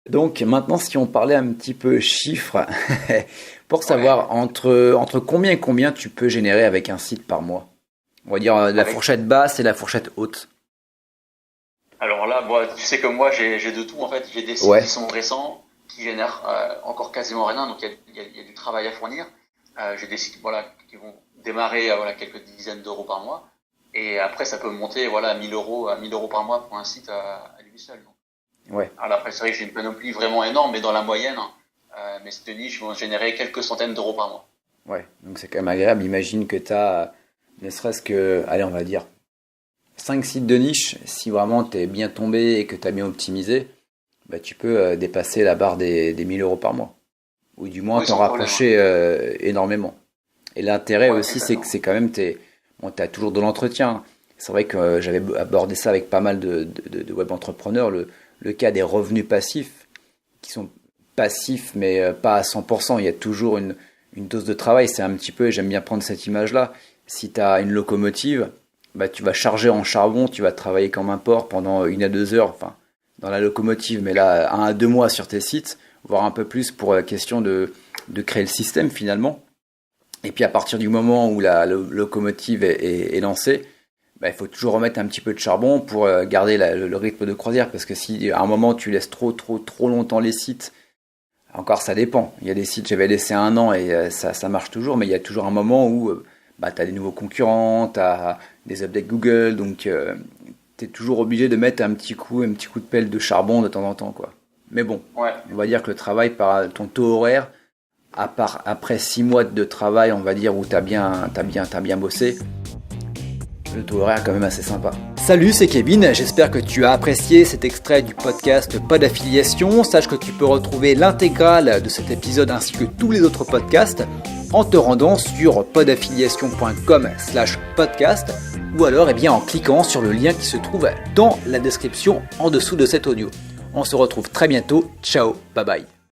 Donc maintenant, si on parlait un petit peu chiffres, pour Ouais. savoir entre combien et combien tu peux générer avec un site par mois. On va dire la Avec. fourchette basse et la fourchette haute. Alors là, moi, tu sais que moi, j'ai de tout en fait. J'ai des sites qui Ouais, sont récents, qui génèrent encore quasiment rien, donc il y a du travail à fournir. J'ai des sites voilà qui vont démarrer à voilà quelques dizaines d'euros par mois, et après ça peut monter voilà à 1000 euros par mois pour un site à lui seul. Donc. ouais, Alors après, c'est vrai que j'ai une panoplie vraiment énorme, mais dans la moyenne, mes sites de niche vont générer quelques centaines d'euros par mois. ouais. Donc c'est quand même agréable. Imagine que tu as ne serait-ce que, allez, on va dire 5 sites de niche. Si vraiment tu es bien tombé et que tu as bien optimisé, bah, tu peux dépasser la barre des 1000 euros par mois. Ou du moins Oui, t'en sans problème. rapprocher énormément. Et l'intérêt Ouais, aussi, c'est que exactement. c'est quand même, bon, t'as toujours de l'entretien. C'est vrai que j'avais abordé ça avec pas mal de web entrepreneurs, le cas des revenus passifs, qui sont passifs, mais pas à 100%. Il y a toujours une dose de travail. C'est un petit peu, et j'aime bien prendre cette image-là. Si tu as une locomotive, bah, tu vas charger en charbon, tu vas travailler comme un porc pendant 1 à 2 heures, enfin, dans la locomotive, mais là, 1 à 2 mois sur tes sites, voire un peu plus pour la question de créer le système finalement. Et puis à partir du moment où la locomotive est lancée, bah, il faut toujours remettre un petit peu de charbon pour garder le rythme de croisière. Parce que si à un moment tu laisses trop longtemps les sites, encore ça dépend. Il y a des sites, j'avais laissé 1 an et ça marche toujours, mais il y a toujours un moment où bah, tu as des nouveaux concurrents, tu as des updates Google, donc tu es toujours obligé de mettre un petit coup de pelle de charbon de temps en temps, quoi. Mais bon, Ouais. on va dire que le travail par ton taux horaire, à part après 6 mois de travail, on va dire, où t'as bien bossé, le taux horaire est quand même assez sympa. Salut, c'est Kevin, j'espère que tu as apprécié cet extrait du podcast Pas d'affiliation. Sache que tu peux retrouver l'intégrale de cet épisode ainsi que tous les autres podcasts en te rendant sur podaffiliation.com/podcast ou alors en cliquant sur le lien qui se trouve dans la description en dessous de cet audio. On se retrouve très bientôt, ciao, bye bye.